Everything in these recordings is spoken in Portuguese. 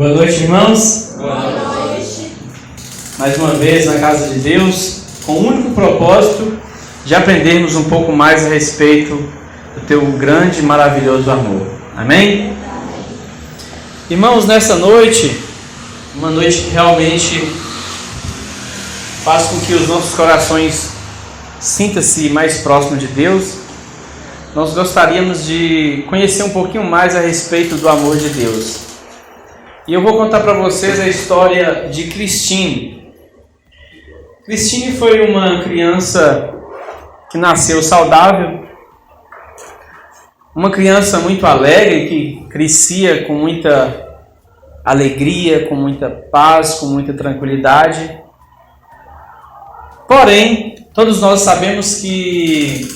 Boa noite, irmãos. Boa noite. Mais uma vez na casa de Deus, com o único propósito de aprendermos um pouco mais a respeito do teu grande e maravilhoso amor. Amém? Irmãos, nessa noite, uma noite que realmente faz com que os nossos corações sintam-se mais próximos de Deus, nós gostaríamos de conhecer um pouquinho mais a respeito do amor de Deus. E eu vou contar para vocês a história de Cristine. Cristine foi uma criança que nasceu saudável, uma criança muito alegre, que crescia com muita alegria, com muita paz, com muita tranquilidade. Porém, todos nós sabemos que,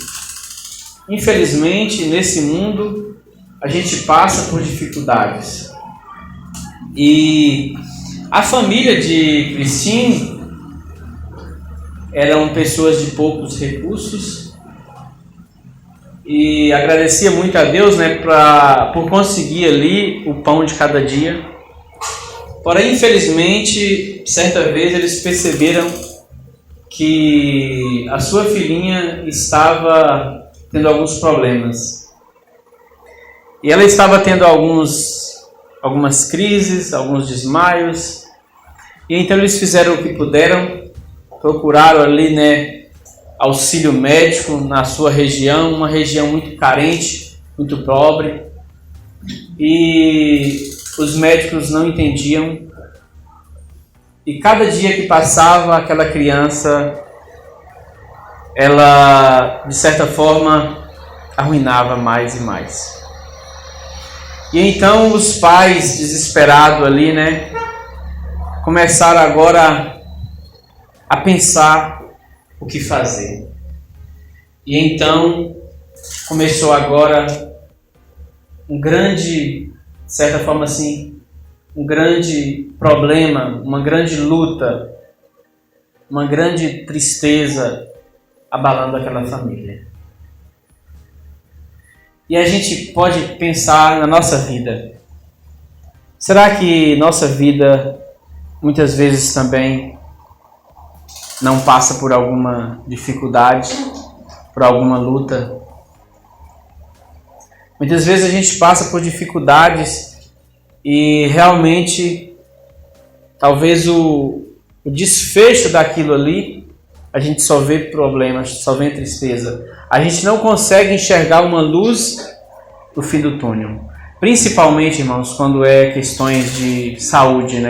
infelizmente, nesse mundo, a gente passa por dificuldades. E a família de Cristine eram pessoas de poucos recursos e agradecia muito a Deus, por conseguir ali o pão de cada dia. Porém, infelizmente, certa vez eles perceberam que a sua filhinha estava tendo alguns problemas. E ela estava tendo algumas crises, alguns desmaios. E então eles fizeram o que puderam, procuraram ali, auxílio médico na sua região, uma região muito carente, muito pobre. E os médicos não entendiam. E cada dia que passava, aquela criança, ela, de certa forma, arruinava mais e mais. E então os pais, desesperados ali, começaram agora a pensar o que fazer. E então começou agora um grande, de certa forma assim, um grande problema, uma grande luta, uma grande tristeza abalando aquela família. E a gente pode pensar na nossa vida. Será que nossa vida muitas vezes também não passa por alguma dificuldade, por alguma luta? Muitas vezes a gente passa por dificuldades e realmente talvez o desfecho daquilo ali, a gente só vê problemas, só vê tristeza. A gente não consegue enxergar uma luz no fim do túnel. Principalmente, irmãos, quando é questões de saúde,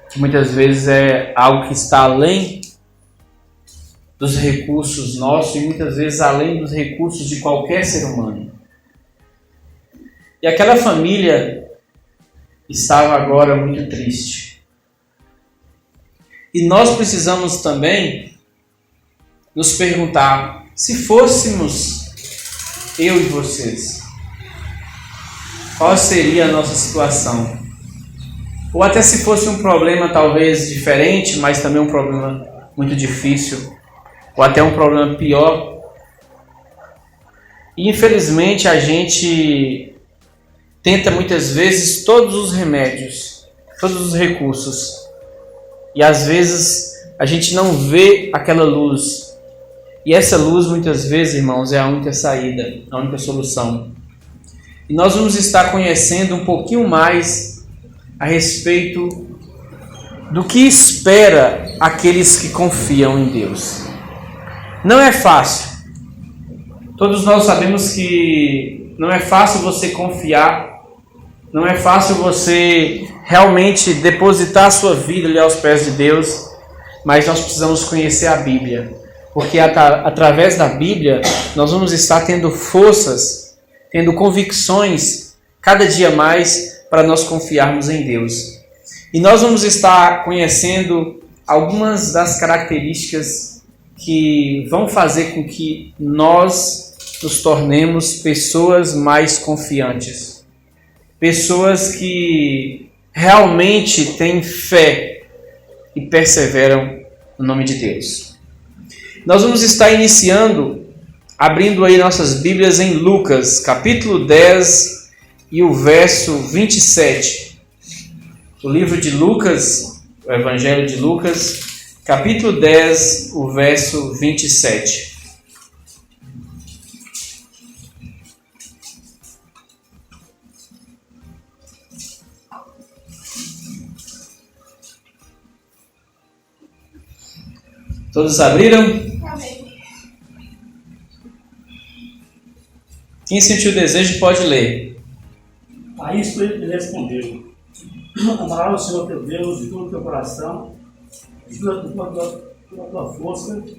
que muitas vezes é algo que está além dos recursos nossos e muitas vezes além dos recursos de qualquer ser humano. E aquela família estava agora muito triste. E nós precisamos também nos perguntar, se fôssemos eu e vocês, qual seria a nossa situação? Ou até se fosse um problema talvez diferente, mas também um problema muito difícil, ou até um problema pior. E infelizmente a gente tenta muitas vezes todos os remédios, todos os recursos, e às vezes a gente não vê aquela luz. E essa luz, muitas vezes, irmãos, é a única saída, a única solução. E nós vamos estar conhecendo um pouquinho mais a respeito do que espera aqueles que confiam em Deus. Não é fácil. Todos nós sabemos que não é fácil você confiar, não é fácil você realmente depositar a sua vida ali aos pés de Deus, mas nós precisamos conhecer a Bíblia. Porque através da Bíblia nós vamos estar tendo forças, tendo convicções cada dia mais para nós confiarmos em Deus. E nós vamos estar conhecendo algumas das características que vão fazer com que nós nos tornemos pessoas mais confiantes. Pessoas que realmente têm fé e perseveram no nome de Deus. Nós vamos estar abrindo aí nossas Bíblias em Lucas, capítulo 10 e o verso 27. o livro de Lucas, o Evangelho de Lucas, capítulo 10, o verso 27. Todos abriram? Amém. Quem sentiu o desejo pode ler. A isso ele respondeu: amarás o Senhor teu Deus de todo o teu coração, de toda a tua força, de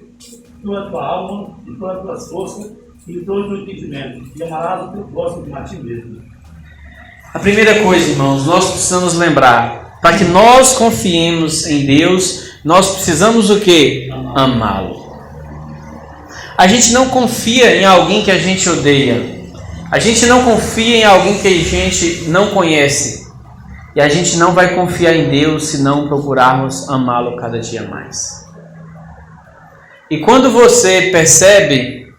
toda a tua alma, de todas as tuas forças e de todo o teu entendimento, e amarás o teu próximo a ti mesmo. A primeira coisa, irmãos, nós precisamos lembrar, para que nós confiemos em Deus, nós precisamos o quê? Amá-lo. A gente não confia em alguém que a gente odeia. A gente não confia em alguém que a gente não conhece. E a gente não vai confiar em Deus se não procurarmos amá-lo cada dia mais. E quando você percebe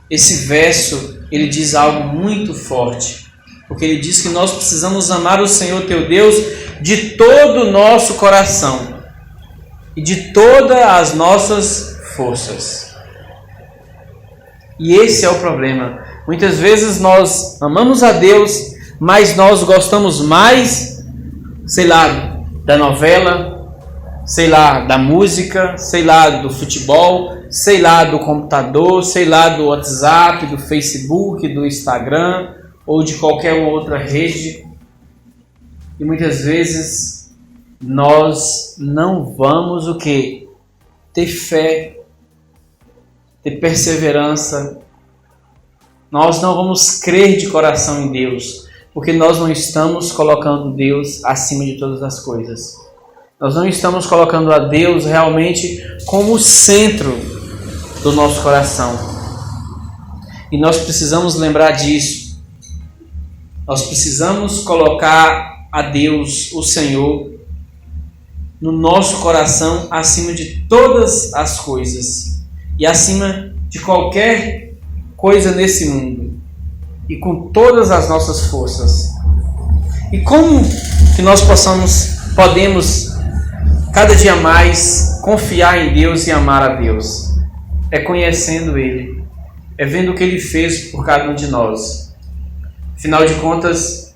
esse verso, ele diz algo muito forte. Porque ele diz que nós precisamos amar o Senhor teu Deus de todo o nosso coração e de todas as nossas forças. E esse é o problema. Muitas vezes nós amamos a Deus, mas nós gostamos mais, sei lá, da novela, sei lá, da música, sei lá, do futebol, sei lá, do computador, sei lá, do WhatsApp, do Facebook, do Instagram ou de qualquer outra rede. E muitas vezes nós não vamos o quê? Ter fé, ter perseverança. Nós não vamos crer de coração em Deus, porque nós não estamos colocando Deus acima de todas as coisas. Nós não estamos colocando a Deus realmente como o centro do nosso coração. E nós precisamos lembrar disso. Nós precisamos colocar a Deus, o Senhor, no nosso coração acima de todas as coisas e acima de qualquer coisa nesse mundo e com todas as nossas forças. E como que nós podemos cada dia mais confiar em Deus e amar a Deus? É conhecendo Ele, é vendo o que Ele fez por cada um de nós. Afinal de contas,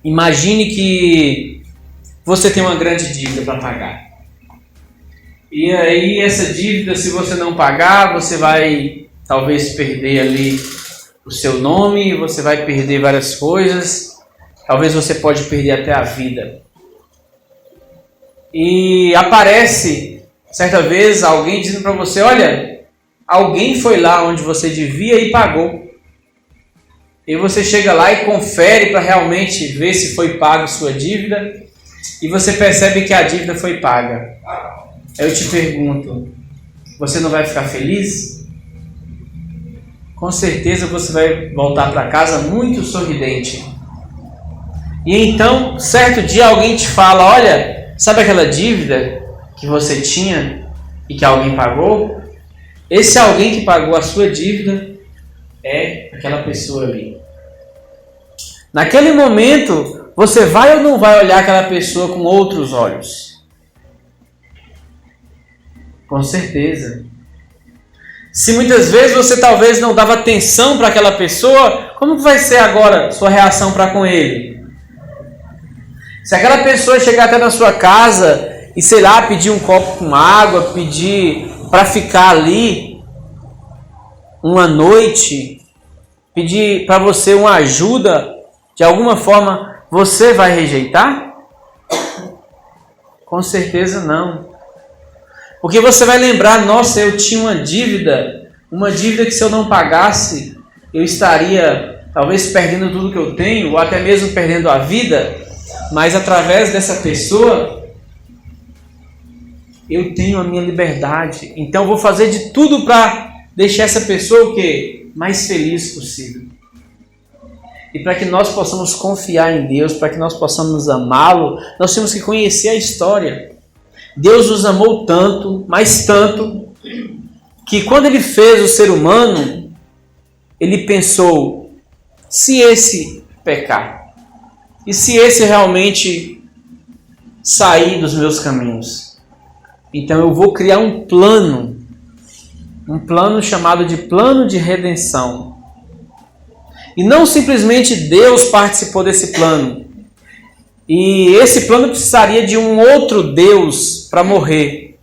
imagine que você tem uma grande dívida para pagar. E aí essa dívida, se você não pagar, você vai talvez perder ali o seu nome, você vai perder várias coisas, talvez você pode perder até a vida. E aparece, certa vez, alguém dizendo para você, olha, alguém foi lá onde você devia e pagou. E você chega lá e confere para realmente ver se foi paga a sua dívida, e você percebe que a dívida foi paga. Eu te pergunto, você não vai ficar feliz? Com certeza você vai voltar para casa muito sorridente. E então, certo dia alguém te fala, olha, sabe aquela dívida que você tinha e que alguém pagou? Esse alguém que pagou a sua dívida é aquela pessoa ali. Naquele momento, você vai ou não vai olhar aquela pessoa com outros olhos? Com certeza. Se muitas vezes você talvez não dava atenção para aquela pessoa, como vai ser agora sua reação para com ele? Se aquela pessoa chegar até na sua casa e, sei lá, pedir um copo com água, pedir para ficar ali uma noite, pedir para você uma ajuda, de alguma forma, você vai rejeitar? Com certeza não. Porque você vai lembrar, nossa, eu tinha uma dívida que se eu não pagasse, eu estaria talvez perdendo tudo que eu tenho, ou até mesmo perdendo a vida, mas através dessa pessoa, eu tenho a minha liberdade. Então eu vou fazer de tudo para deixar essa pessoa o quê? Mais feliz possível. E para que nós possamos confiar em Deus, para que nós possamos amá-lo, nós temos que conhecer a história. Deus nos amou tanto, mas tanto, que quando Ele fez o ser humano, Ele pensou, se esse pecar, e se esse realmente sair dos meus caminhos. Então eu vou criar um plano chamado de plano de redenção. E não simplesmente Deus participou desse plano. E esse plano precisaria de um outro Deus para morrer.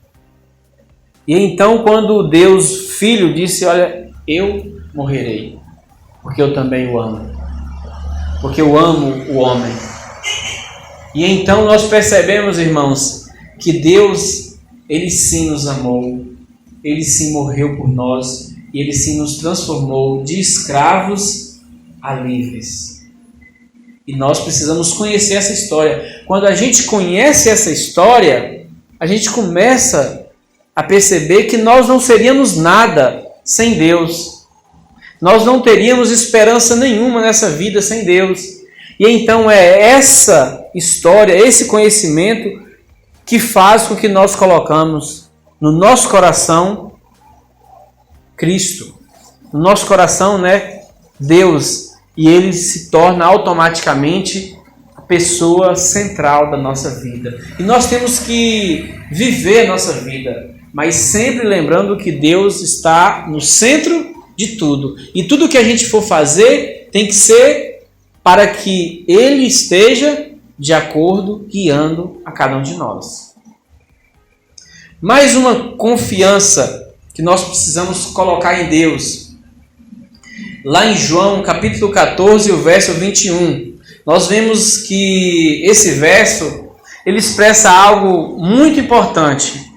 E então quando Deus Filho disse, olha, eu morrerei, porque eu também o amo. Porque eu amo o homem. E então nós percebemos, irmãos, que Deus, Ele sim nos amou. Ele sim morreu por nós. E Ele sim nos transformou de escravos a livres. E nós precisamos conhecer essa história. Quando a gente conhece essa história, a gente começa a perceber que nós não seríamos nada sem Deus. Nós não teríamos esperança nenhuma nessa vida sem Deus. E então é essa história, esse conhecimento que faz com que nós colocamos no nosso coração Cristo. No nosso coração, Deus. E Ele se torna automaticamente a pessoa central da nossa vida. E nós temos que viver a nossa vida, mas sempre lembrando que Deus está no centro de tudo. E tudo que a gente for fazer tem que ser para que Ele esteja de acordo, guiando a cada um de nós. Mais uma confiança que nós precisamos colocar em Deus. Lá em João, capítulo 14, o verso 21, nós vemos que esse verso, ele expressa algo muito importante.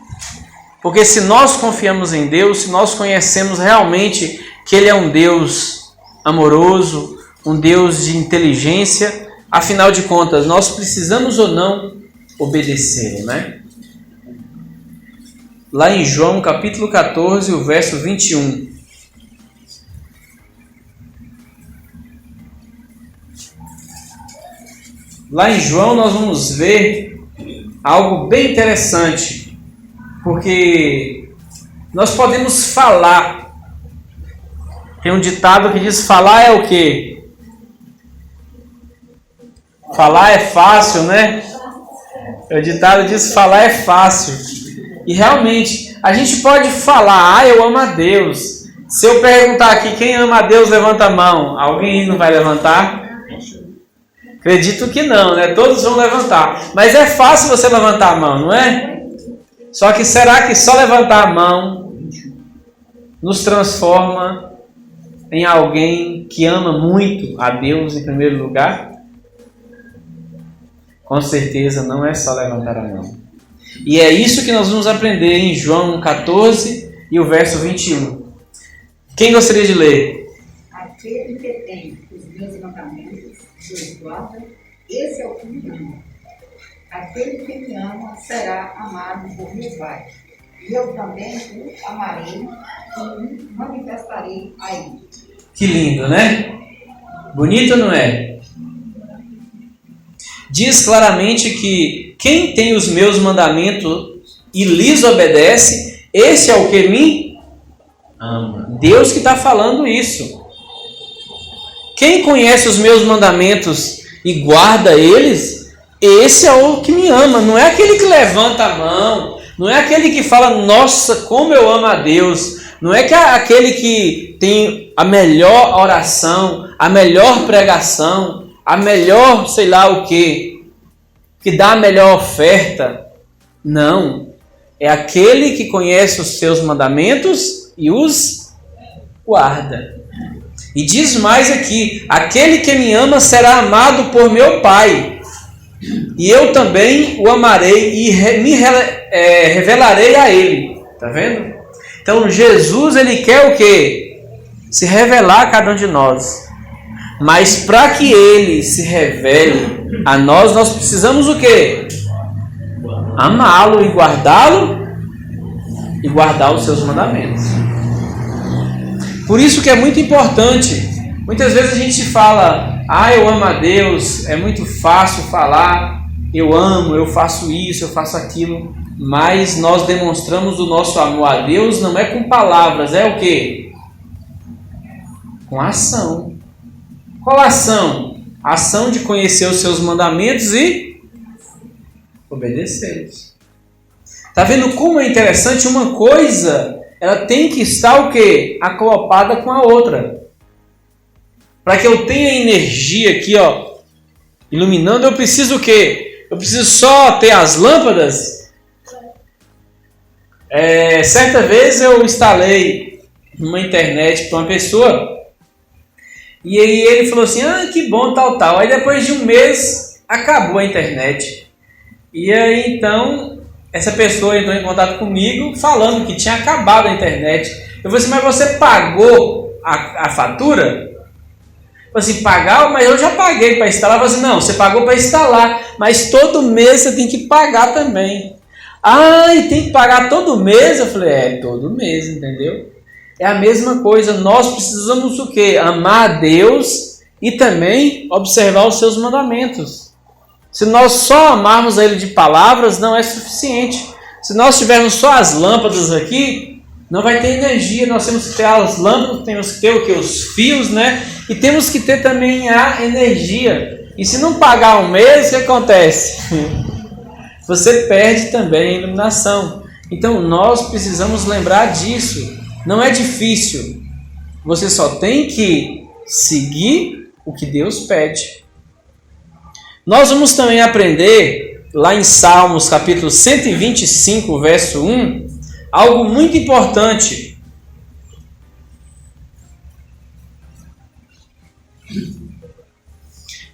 Porque se nós confiamos em Deus, se nós conhecemos realmente que Ele é um Deus amoroso, um Deus de inteligência, afinal de contas, nós precisamos ou não obedecê-lo, Lá em João, capítulo 14, o verso 21. Lá em João nós vamos ver algo bem interessante, porque nós podemos falar. Tem um ditado que diz, falar é o quê? Falar é fácil, O ditado diz, falar é fácil. E realmente, a gente pode falar, eu amo a Deus. Se eu perguntar aqui, quem ama a Deus, levanta a mão. Alguém não vai levantar? Acredito que não, Todos vão levantar. Mas é fácil você levantar a mão, não é? Só que será que só levantar a mão nos transforma em alguém que ama muito a Deus em primeiro lugar? Com certeza não é só levantar a mão. E é isso que nós vamos aprender em João 14 e o verso 21. Quem gostaria de ler? Aquele que tem os meus mandamentos, Deus guarda, esse é o que me ama. Aquele que me ama será amado por meu Pai. E eu também o amarei e me manifestarei a ele. Que lindo, Bonito, não é? Diz claramente que quem tem os meus mandamentos e lhes obedece, esse é o que me ama. Deus que está falando isso. Quem conhece os meus mandamentos e guarda eles, esse é o que me ama. Não é aquele que levanta a mão, não é aquele que fala, nossa, como eu amo a Deus. Não é que aquele que tem a melhor oração, a melhor pregação, a melhor sei lá o que dá a melhor oferta. Não. É aquele que conhece os seus mandamentos e os guarda. E diz mais aqui, aquele que me ama será amado por meu Pai. E eu também o amarei e me revelarei a ele. Está vendo? Então Jesus, ele quer o quê? Se revelar a cada um de nós. Mas para que ele se revele a nós, nós precisamos o quê? Amá-lo e guardá-lo e guardar os seus mandamentos. Por isso que é muito importante. Muitas vezes a gente fala, eu amo a Deus, é muito fácil falar, eu amo, eu faço isso, eu faço aquilo. Mas nós demonstramos o nosso amor a Deus não é com palavras, é o quê? Com ação. Qual ação? A ação de conhecer os seus mandamentos e Obedecei-os. Tá vendo como é interessante? Uma coisa, ela tem que estar o quê? Acoplada com a outra. Para que eu tenha energia aqui, ó, iluminando, eu preciso o quê? Eu preciso só ter as lâmpadas? Certa vez eu instalei uma internet para uma pessoa e aí ele falou assim, que bom, tal. Aí depois de um mês acabou a internet. E aí então essa pessoa entrou em contato comigo falando que tinha acabado a internet. Eu falei assim, mas você pagou a fatura? Eu falei assim, pagar? Mas eu já paguei para instalar. Eu falei assim, não, você pagou para instalar, mas todo mês você tem que pagar também. E tem que pagar todo mês? Eu falei, todo mês, entendeu? É a mesma coisa, nós precisamos o quê? Amar a Deus e também observar os seus mandamentos. Se nós só amarmos a Ele de palavras, não é suficiente. Se nós tivermos só as lâmpadas aqui, não vai ter energia. Nós temos que ter as lâmpadas, temos que ter o quê? Os fios, né? E temos que ter também a energia. E se não pagar um mês, o que acontece? Você perde também a iluminação. Então nós precisamos lembrar disso. Não é difícil. Você só tem que seguir o que Deus pede. Nós vamos também aprender, lá em Salmos, capítulo 125, verso 1, algo muito importante.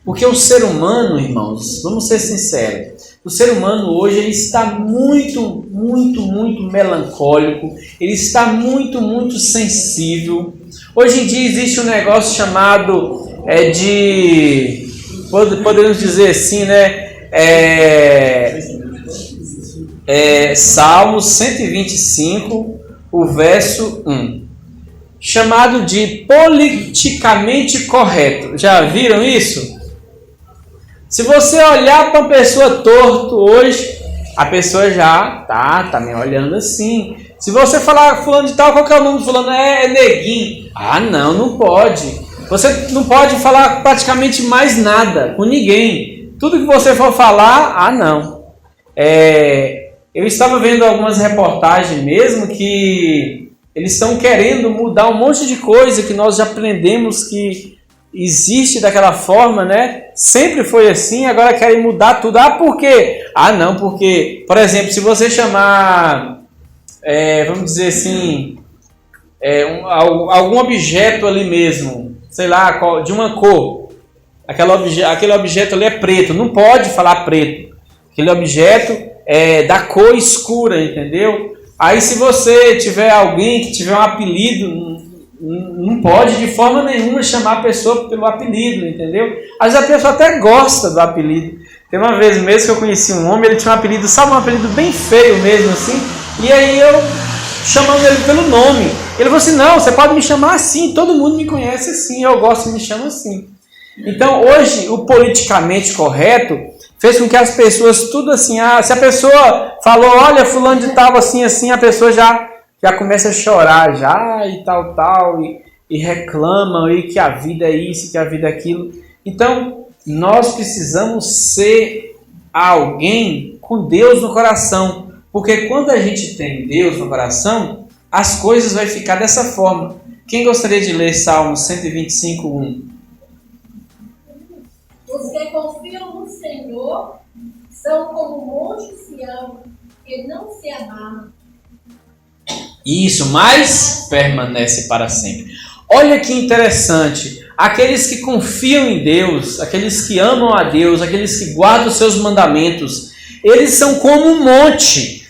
Porque o ser humano, irmãos, vamos ser sinceros, o ser humano hoje ele está muito melancólico, ele está muito sensível. Hoje em dia existe um negócio chamado podemos dizer assim, né? Salmos 125, o verso 1, chamado de politicamente correto. Já viram isso? Se você olhar para uma pessoa torto hoje, a pessoa já tá me olhando assim. Se você falar fulano de tal, qual que é o nome do fulano? É neguinho. Não pode. Você não pode falar praticamente mais nada com ninguém. Tudo que você for falar, não. Eu estava vendo algumas reportagens mesmo que eles estão querendo mudar um monte de coisa que nós já aprendemos que existe daquela forma, né? Sempre foi assim, agora querem mudar tudo. Por quê? Não, porque, por exemplo, se você chamar, vamos dizer assim, algum objeto ali mesmo, sei lá, de uma cor, aquele objeto ali é preto, não pode falar preto. Aquele objeto é da cor escura, entendeu? Aí se você tiver alguém que tiver um apelido, não pode de forma nenhuma chamar a pessoa pelo apelido, entendeu? Às vezes a pessoa até gosta do apelido. Tem uma vez mesmo que eu conheci um homem, ele tinha um apelido, sabe, um apelido bem feio mesmo assim, e aí eu chamando ele pelo nome. Ele falou assim, não, você pode me chamar assim, todo mundo me conhece assim, eu gosto, me chama assim. Então hoje o politicamente correto fez com que as pessoas tudo assim, se a pessoa falou, olha, fulano de tal assim, a pessoa já começa a chorar e tal, e reclamam, e que a vida é isso, que a vida é aquilo. Então, nós precisamos ser alguém com Deus no coração, porque quando a gente tem Deus no coração, as coisas vão ficar dessa forma. Quem gostaria de ler Salmo 125, 1? Os que confiam no Senhor são como o monte Sião, que não se amarra. Isso, mas permanece para sempre. Olha que interessante. Aqueles que confiam em Deus, aqueles que amam a Deus, aqueles que guardam os seus mandamentos, eles são como um monte.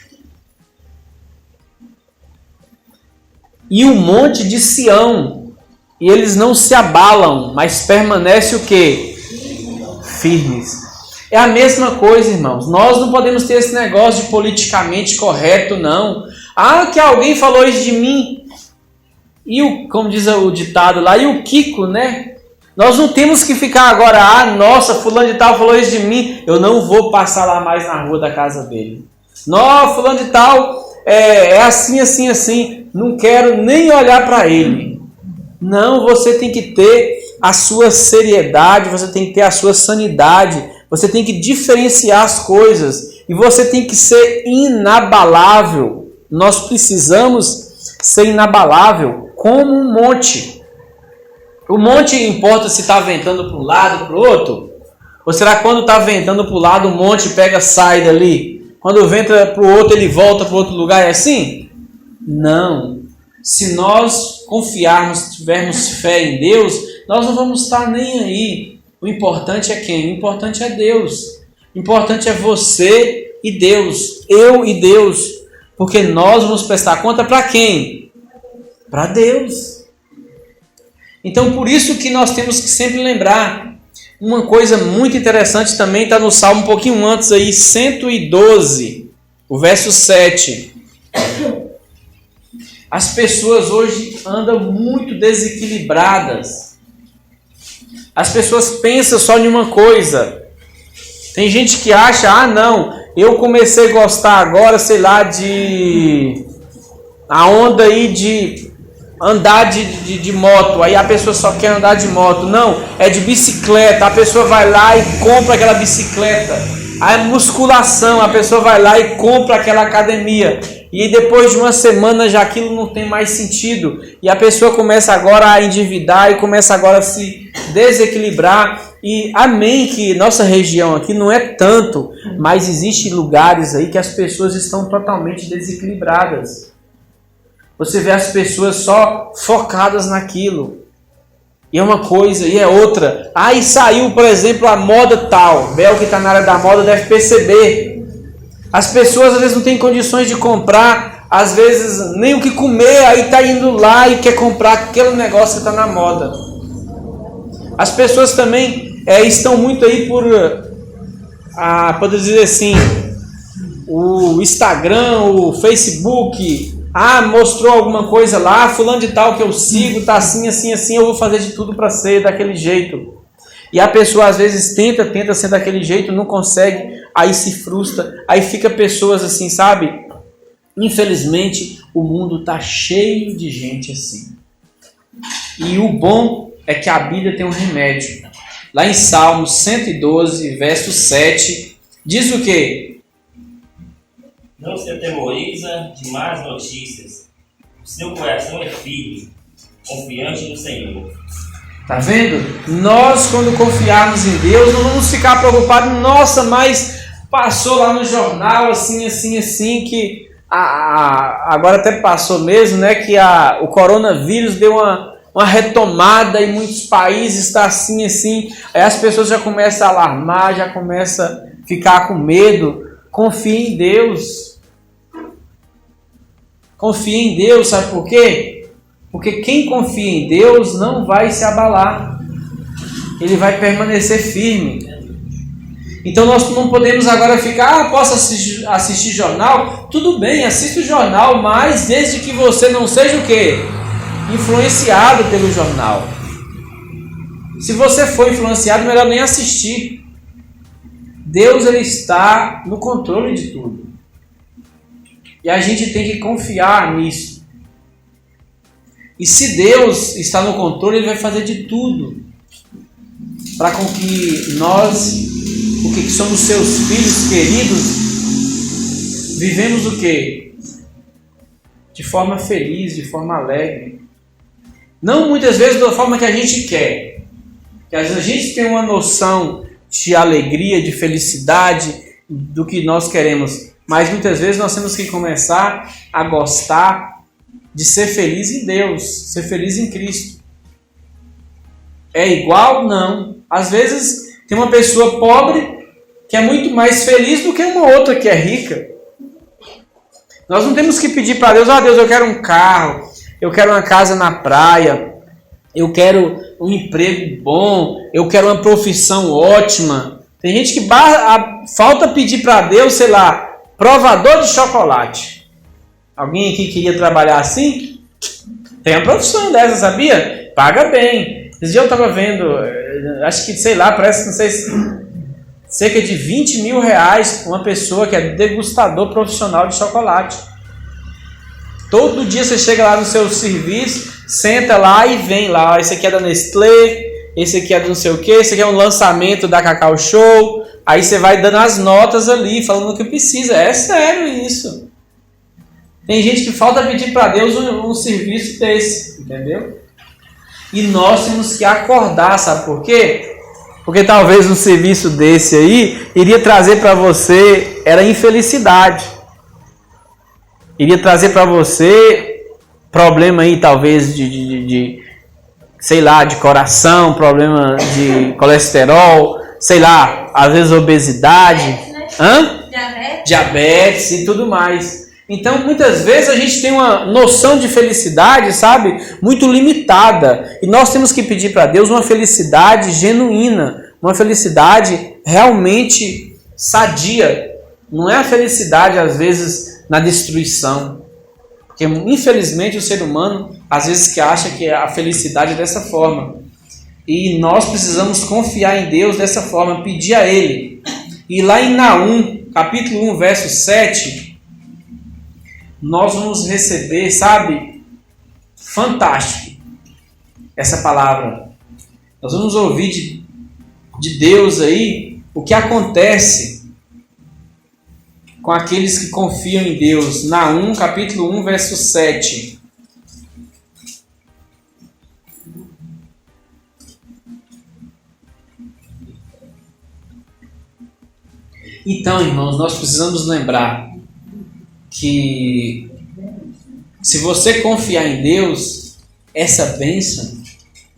E um monte de Sião. E eles não se abalam, mas permanecem o quê? Firmes. É a mesma coisa, irmãos. Nós não podemos ter esse negócio de politicamente correto, não. Que alguém falou isso de mim. Como diz o ditado lá, e o Kiko, né? Nós não temos que ficar agora, nossa, fulano de tal falou isso de mim, eu não vou passar lá mais na rua da casa dele. Não, fulano de tal é assim, não quero nem olhar para ele. Não, você tem que ter a sua seriedade, você tem que ter a sua sanidade, você tem que diferenciar as coisas. E você tem que ser inabalável. Nós precisamos ser inabalável como um monte. O monte importa se está ventando para um lado, para o outro? Ou será que quando está ventando para o lado, o monte pega, sai dali? Quando venta para o outro, ele volta para outro lugar? É assim? Não. Se nós confiarmos, tivermos fé em Deus, nós não vamos estar nem aí. O importante é quem? O importante é Deus. O importante é você e Deus. Eu e Deus. Porque nós vamos prestar conta para quem? Para Deus. Então, por isso que nós temos que sempre lembrar. Uma coisa muito interessante também está no Salmo um pouquinho antes aí, 112, o verso 7. As pessoas hoje andam muito desequilibradas. As pessoas pensam só em uma coisa. Tem gente que acha, não, eu comecei a gostar agora, sei lá, de a onda aí de andar de moto. Aí a pessoa só quer andar de moto. Não, é de bicicleta. A pessoa vai lá e compra aquela bicicleta. A musculação, a pessoa vai lá e compra aquela academia. E depois de uma semana já aquilo não tem mais sentido. E a pessoa começa agora a endividar e começa agora a se desequilibrar. E amém que nossa região aqui não é tanto, mas existem lugares aí que as pessoas estão totalmente desequilibradas. Você vê as pessoas só focadas naquilo. E é uma coisa, e é outra. E saiu, por exemplo, a moda tal. Bel, que está na área da moda, deve perceber. As pessoas às vezes não têm condições de comprar, às vezes nem o que comer, aí está indo lá e quer comprar aquele negócio que está na moda. As pessoas também estão muito aí por, pode dizer assim, o Instagram, o Facebook, mostrou alguma coisa lá, fulano de tal que eu sigo, tá assim, assim, assim, eu vou fazer de tudo para ser daquele jeito. E a pessoa às vezes tenta ser daquele jeito, não consegue, aí se frustra, aí fica pessoas assim, sabe? Infelizmente, o mundo tá cheio de gente assim. E o bom é que a Bíblia tem um remédio. Lá em Salmos 112, verso 7, diz o quê? Não se atemoriza de más notícias. O seu coração é firme, confiante no Senhor. Tá vendo? Nós, quando confiarmos em Deus, não vamos ficar preocupados. Nossa, mas passou lá no jornal assim, assim, assim, que agora até passou mesmo, né? Que o coronavírus deu uma retomada em muitos países, está assim, assim. Aí as pessoas já começam a alarmar, já começam a ficar com medo. Confie em Deus. Confie em Deus, sabe por quê? Porque quem confia em Deus não vai se abalar. Ele vai permanecer firme. Então nós não podemos agora ficar, posso assistir jornal? Tudo bem, assista o jornal, mas desde que você não seja o quê? Influenciado pelo jornal. Se você for influenciado, melhor nem assistir. Deus, ele está no controle de tudo. E a gente tem que confiar nisso. E se Deus está no controle, ele vai fazer de tudo para com que nós, porque que somos seus filhos queridos, vivemos o quê? De forma feliz, de forma alegre. Não muitas vezes da forma que a gente quer. Porque às vezes a gente tem uma noção de alegria, de felicidade, do que nós queremos. Mas muitas vezes nós temos que começar a gostar de ser feliz em Deus, ser feliz em Cristo. É igual? Não. Às vezes tem uma pessoa pobre que é muito mais feliz do que uma outra que é rica. Nós não temos que pedir para Deus, Deus, eu quero um carro, eu quero uma casa na praia, eu quero um emprego bom, eu quero uma profissão ótima. Tem gente que falta pedir para Deus, sei lá, provador de chocolate. Alguém aqui queria trabalhar assim? Tem uma profissão dessa, sabia? Paga bem. Esse dia eu estava vendo, acho que, sei lá, parece, não sei se cerca de 20 mil reais uma pessoa que é degustador profissional de chocolate. Todo dia você chega lá no seu serviço, senta lá e vem lá. Esse aqui é da Nestlé, esse aqui é do não sei o que, esse aqui é um lançamento da Cacau Show. aí você vai dando as notas ali, falando o que precisa. É sério isso. Tem gente que falta pedir para Deus um serviço desse, entendeu? E nós temos que acordar, sabe por quê? Porque talvez um serviço desse aí iria trazer para você era infelicidade. Iria trazer para você problema aí, talvez, sei lá, de coração, problema de colesterol, sei lá, às vezes obesidade, diabetes e tudo mais. Então, muitas vezes a gente tem uma noção de felicidade, sabe, muito limitada. E nós temos que pedir para Deus uma felicidade genuína, uma felicidade realmente sadia. Não é a felicidade, às vezes, na destruição. Porque, infelizmente, o ser humano, às vezes, que acha que a felicidade é dessa forma. E nós precisamos confiar em Deus dessa forma, pedir a Ele. E lá em Naum, capítulo 1, verso 7... nós vamos receber, sabe, fantástico, essa palavra. Nós vamos ouvir de Deus aí o que acontece com aqueles que confiam em Deus. Naum, capítulo 1, verso 7. Então, irmãos, nós precisamos lembrar que se você confiar em Deus, essa bênção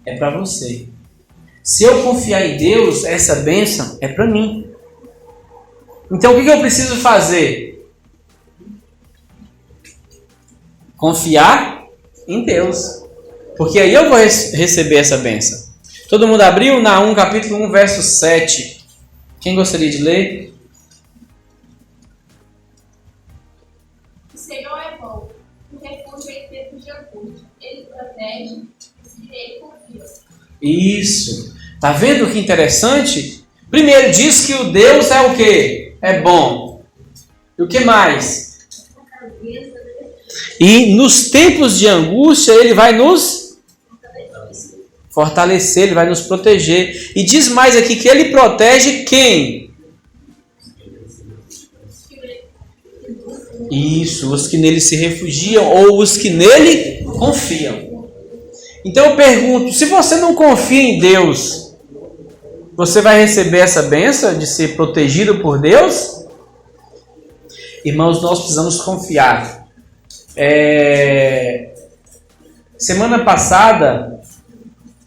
é para você. Se eu confiar em Deus, essa bênção é para mim. Então o que eu preciso fazer? Confiar em Deus. Porque aí eu vou receber essa bênção. Todo mundo abriu? Naum, capítulo 1, verso 7. Quem gostaria de ler? O Senhor é bom, o refúgio em tempos de angústia. Ele protege os que nele confiam. Isso. Tá vendo que interessante? Primeiro diz que o Deus é o quê? É bom. E o que mais? E nos tempos de angústia ele vai nos fortalecer, ele vai nos proteger. E diz mais aqui que ele protege quem? Isso, os que nele se refugiam ou os que nele confiam. Então eu pergunto, se você não confia em Deus, você vai receber essa bênção de ser protegido por Deus? Irmãos, nós precisamos confiar. Semana passada,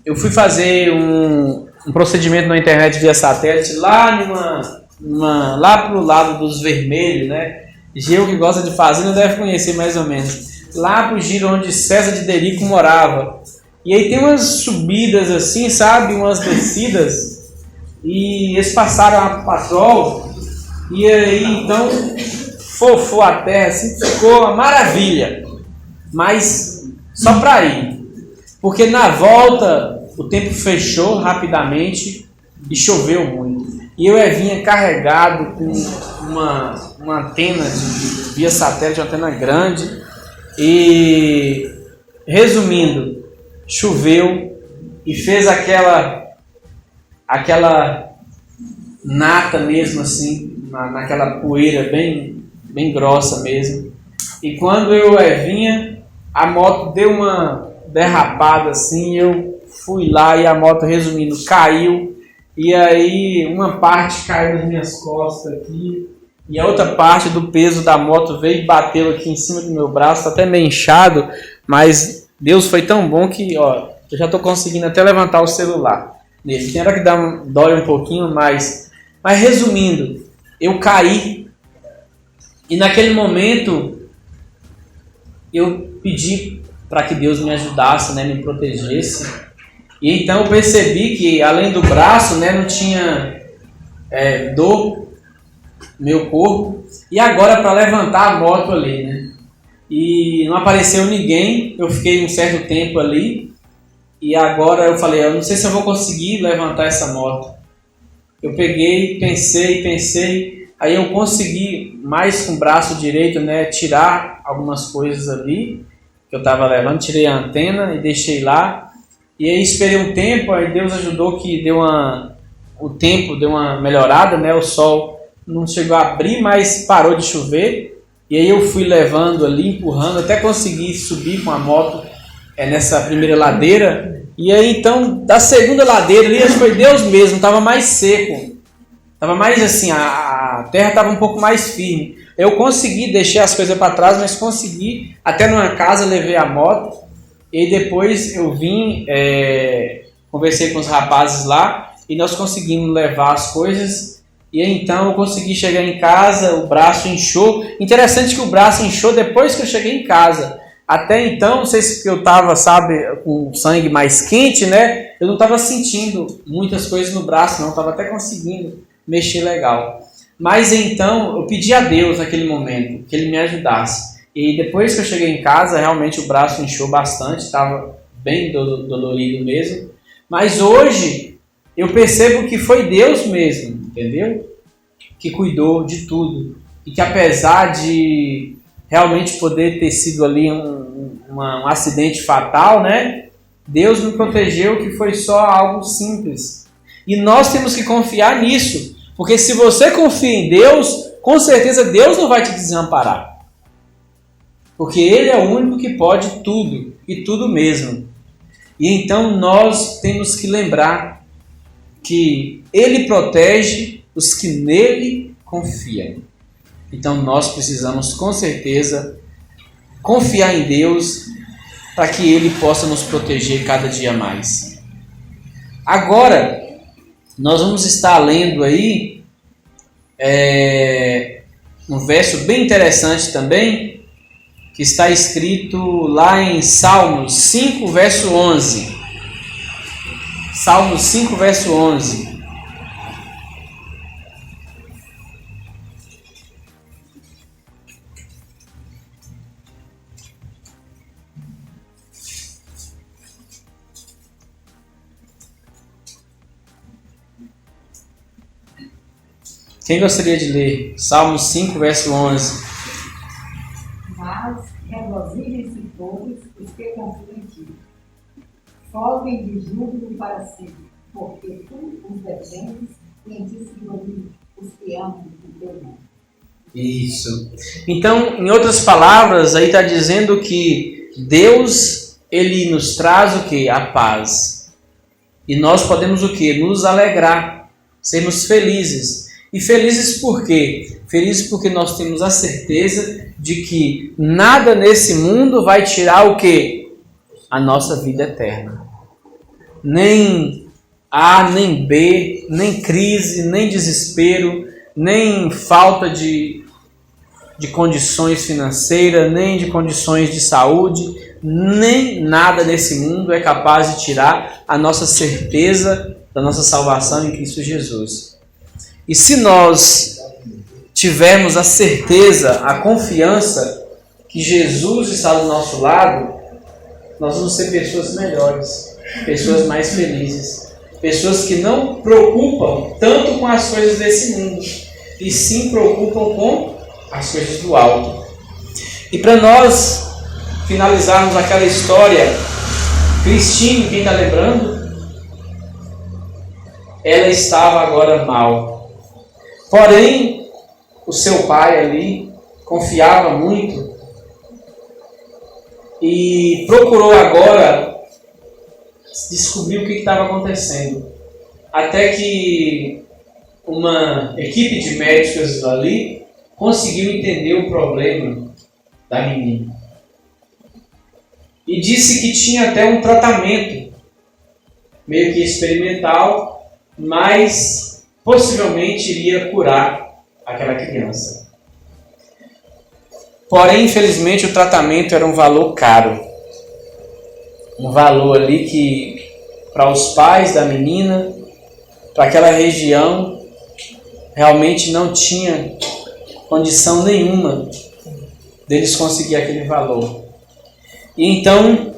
eu fui fazer um procedimento na internet via satélite lá para o lado dos Vermelhos, né? Geu que gosta de fazenda deve conhecer mais ou menos. Lá pro giro onde César de Derico morava. E aí tem umas subidas assim, sabe? Umas descidas. E eles passaram a patrol. E aí então fofou a terra, assim, ficou uma maravilha. Mas só para ir. Porque na volta o tempo fechou rapidamente e choveu muito. E eu vinha carregado com uma antena via satélite, uma antena grande. E, resumindo, choveu e fez aquela nata mesmo assim, naquela poeira bem grossa mesmo. E quando eu vinha, a moto deu uma derrapada assim, eu fui lá e a moto, resumindo, caiu. E aí uma parte caiu nas minhas costas aqui e a outra parte do peso da moto veio e bateu aqui em cima do meu braço, tá até meio inchado, mas Deus foi tão bom que eu já estou conseguindo até levantar o celular nele. Tem hora que dói um pouquinho mais. Mas resumindo, eu caí e naquele momento eu pedi para que Deus me ajudasse, né, me protegesse. E então eu percebi que além do braço, né, não tinha dor no meu corpo. E agora para levantar a moto ali, né? E não apareceu ninguém, eu fiquei um certo tempo ali. E agora eu falei, eu não sei se eu vou conseguir levantar essa moto. Eu peguei, pensei, aí eu consegui mais com o braço direito, né, tirar algumas coisas ali que eu estava levando, tirei a antena e deixei lá. E aí esperei um tempo, aí Deus ajudou que deu o tempo deu uma melhorada, né? O sol não chegou a abrir, mas parou de chover. E aí eu fui levando ali, empurrando, até conseguir subir com a moto nessa primeira ladeira. E aí então, da segunda ladeira ali, acho que foi Deus mesmo, estava mais seco. Estava mais assim, a terra estava um pouco mais firme. Eu consegui, deixei as coisas para trás, mas consegui, até numa casa levei a moto. E depois eu vim, conversei com os rapazes lá e nós conseguimos levar as coisas. E aí, então eu consegui chegar em casa, o braço inchou. Interessante que o braço inchou depois que eu cheguei em casa. Até então, não sei se porque eu estava, com o sangue mais quente, né? Eu não estava sentindo muitas coisas no braço, não. Estava até conseguindo mexer legal. Mas então, eu pedi a Deus naquele momento que Ele me ajudasse. E depois que eu cheguei em casa, realmente o braço inchou bastante, estava bem dolorido mesmo. Mas hoje, eu percebo que foi Deus mesmo, entendeu? Que cuidou de tudo. E que apesar de realmente poder ter sido ali um acidente fatal, né? Deus me protegeu, que foi só algo simples. E nós temos que confiar nisso. Porque se você confia em Deus, com certeza Deus não vai te desamparar. Porque Ele é o único que pode tudo, e tudo mesmo. E então nós temos que lembrar que Ele protege os que nele confiam. Então nós precisamos com certeza confiar em Deus para que Ele possa nos proteger cada dia mais. Agora, nós vamos estar lendo aí um verso bem interessante também, que está escrito lá em Salmos 5, verso 11. Salmos 5, verso 11. Quem gostaria de ler? Salmos 5, verso 11. Mas regozijem-se todos os que confiam em ti. Folguem de júbilo para sempre, porque tu os defendes e em ti se gloriam os que amam o teu nome. Isso. Então, em outras palavras, aí está dizendo que Deus, Ele nos traz o quê? A paz. E nós podemos o quê? Nos alegrar, sermos felizes. E felizes por quê? Felizes porque nós temos a certeza de que nada nesse mundo vai tirar o quê? A nossa vida eterna. Nem A, nem B, nem crise, nem desespero, nem falta de condições financeiras, nem de condições de saúde, nem nada nesse mundo é capaz de tirar a nossa certeza da nossa salvação em Cristo Jesus. E se nós tivermos a certeza, a confiança que Jesus está do nosso lado, nós vamos ser pessoas melhores, pessoas mais felizes, pessoas que não preocupam tanto com as coisas desse mundo, e sim preocupam com as coisas do alto. E para nós finalizarmos aquela história, Cristine, quem está lembrando, ela estava agora mal. Porém, o seu pai ali confiava muito e procurou agora descobrir o que estava acontecendo. Até que uma equipe de médicos ali conseguiu entender o problema da menina. E disse que tinha até um tratamento, meio que experimental, mas possivelmente iria curar aquela criança. Porém, infelizmente, o tratamento era um valor caro. Um valor ali que, para os pais da menina, para aquela região, realmente não tinha condição nenhuma deles conseguir aquele valor. E então,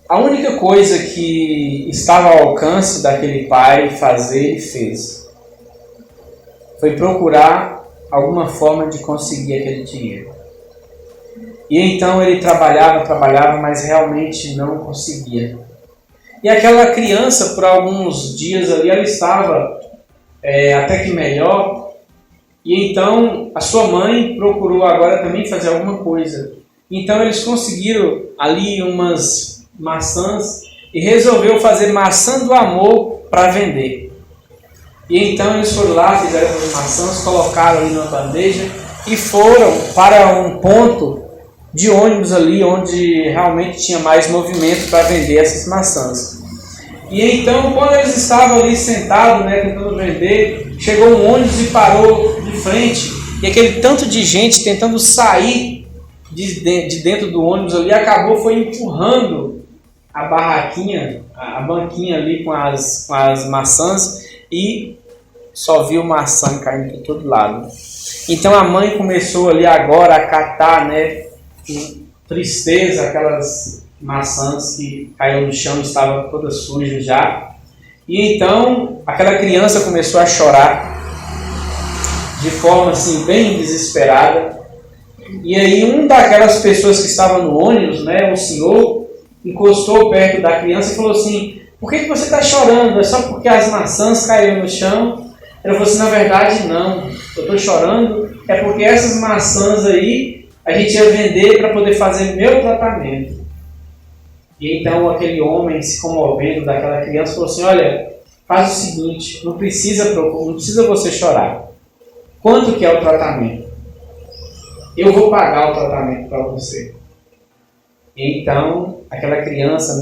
a única coisa que estava ao alcance daquele pai fazer, ele fez. Foi procurar alguma forma de conseguir aquele dinheiro. E então ele trabalhava, mas realmente não conseguia. E aquela criança, por alguns dias ali, ela estava até que melhor. E então a sua mãe procurou agora também fazer alguma coisa. Então eles conseguiram ali umas maçãs e resolveu fazer maçã do amor para vender. E então eles foram lá, fizeram as maçãs, colocaram ali numa bandeja e foram para um ponto de ônibus ali onde realmente tinha mais movimento para vender essas maçãs. E então, quando eles estavam ali sentados, tentando vender, chegou um ônibus e parou de frente, e aquele tanto de gente tentando sair de dentro do ônibus ali, foi empurrando a barraquinha, a banquinha ali com as maçãs, e só viu maçã caindo por todo lado. Então a mãe começou ali agora a catar, com tristeza, aquelas maçãs que caíram no chão, estavam todas sujas já. E então aquela criança começou a chorar de forma assim bem desesperada. E aí um daquelas pessoas que estavam no ônibus, o senhor, encostou perto da criança e falou assim: por que você está chorando? É só porque as maçãs caíram no chão? Ela falou assim: na verdade não, eu estou chorando é porque essas maçãs aí a gente ia vender para poder fazer meu tratamento. E então aquele homem, se comovendo daquela criança, falou assim: olha, faz o seguinte, não precisa você chorar. Quanto que é o tratamento? Eu vou pagar o tratamento para você. E então aquela criança,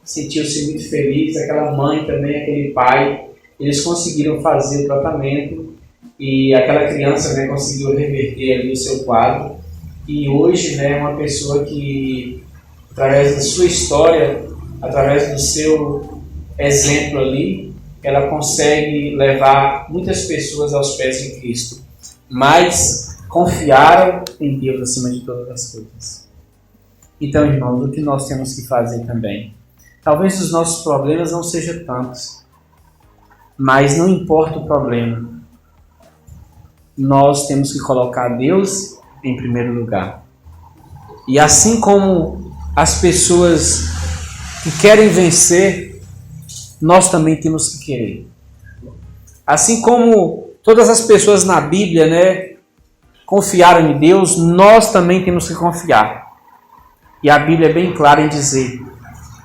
sentiu-se muito feliz, aquela mãe também, aquele pai, eles conseguiram fazer o tratamento e aquela criança conseguiu reverter ali o seu quadro. E hoje é uma pessoa que, através da sua história, através do seu exemplo ali, ela consegue levar muitas pessoas aos pés de Cristo. Mas confiaram em Deus acima de todas as coisas. Então, irmãos, o que nós temos que fazer também? Talvez os nossos problemas não sejam tantos, mas não importa o problema. Nós temos que colocar Deus em primeiro lugar. E assim como as pessoas que querem vencer, nós também temos que querer. Assim como todas as pessoas na Bíblia, confiaram em Deus, nós também temos que confiar. E a Bíblia é bem clara em dizer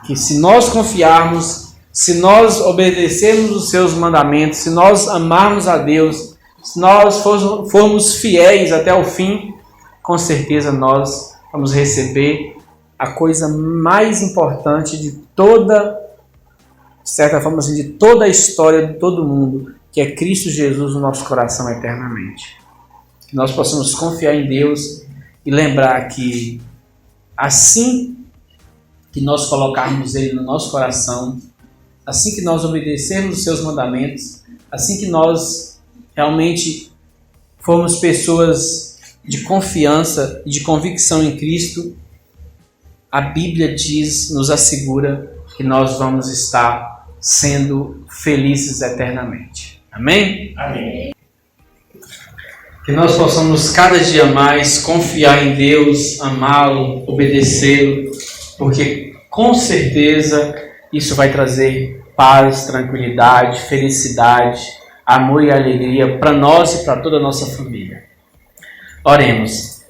que se nós confiarmos, se nós obedecermos os seus mandamentos, se nós amarmos a Deus, se nós formos fiéis até o fim, com certeza nós vamos receber a coisa mais importante de toda, de certa forma assim, de toda a história de todo mundo, que é Cristo Jesus no nosso coração eternamente. Que nós possamos confiar em Deus e lembrar que assim que nós colocarmos Ele no nosso coração, assim que nós obedecermos os seus mandamentos, assim que nós realmente formos pessoas de confiança e de convicção em Cristo, a Bíblia diz, nos assegura que nós vamos estar sendo felizes eternamente. Amém? Amém. Que nós possamos cada dia mais confiar em Deus, amá-lo, obedecê-lo, porque com certeza isso vai trazer paz, tranquilidade, felicidade, amor e alegria para nós e para toda a nossa família. Oremos.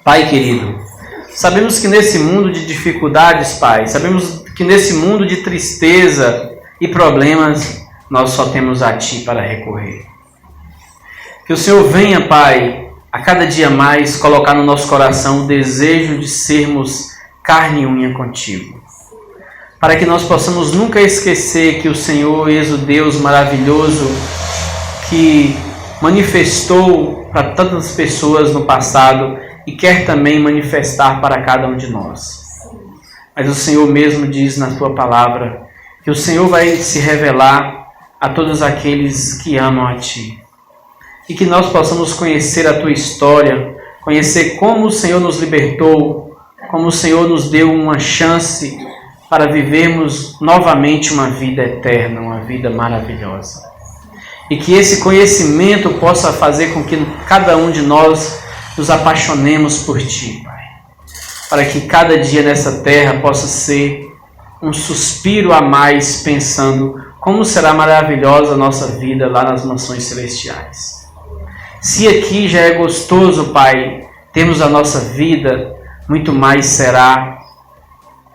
Pai querido, sabemos que nesse mundo de dificuldades, Pai, sabemos que nesse mundo de tristeza e problemas, nós só temos a Ti para recorrer. Que o Senhor venha, Pai, a cada dia mais colocar no nosso coração o desejo de sermos carne e unha contigo. Para que nós possamos nunca esquecer que o Senhor és o Deus maravilhoso que manifestou para tantas pessoas no passado e quer também manifestar para cada um de nós. Mas o Senhor mesmo diz na Tua palavra que o Senhor vai se revelar a todos aqueles que amam a Ti. E que nós possamos conhecer a Tua história, conhecer como o Senhor nos libertou, como o Senhor nos deu uma chance para vivermos novamente uma vida eterna, uma vida maravilhosa. E que esse conhecimento possa fazer com que cada um de nós nos apaixonemos por Ti, Pai. Para que cada dia nessa terra possa ser um suspiro a mais, pensando como será maravilhosa a nossa vida lá nas mansões celestiais. Se aqui já é gostoso, Pai, temos a nossa vida, muito mais será,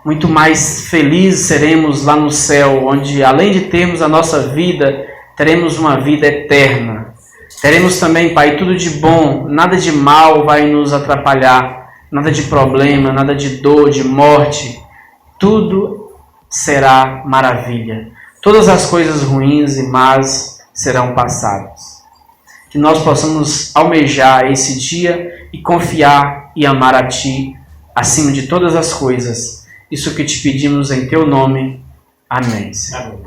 muito mais felizes seremos lá no céu, onde além de termos a nossa vida, teremos uma vida eterna. Teremos também, Pai, tudo de bom, nada de mal vai nos atrapalhar, nada de problema, nada de dor, de morte. Tudo será maravilha. Todas as coisas ruins e más serão passadas. Que nós possamos almejar esse dia e confiar e amar a Ti acima de todas as coisas. Isso que te pedimos em Teu nome. Amém. Amém.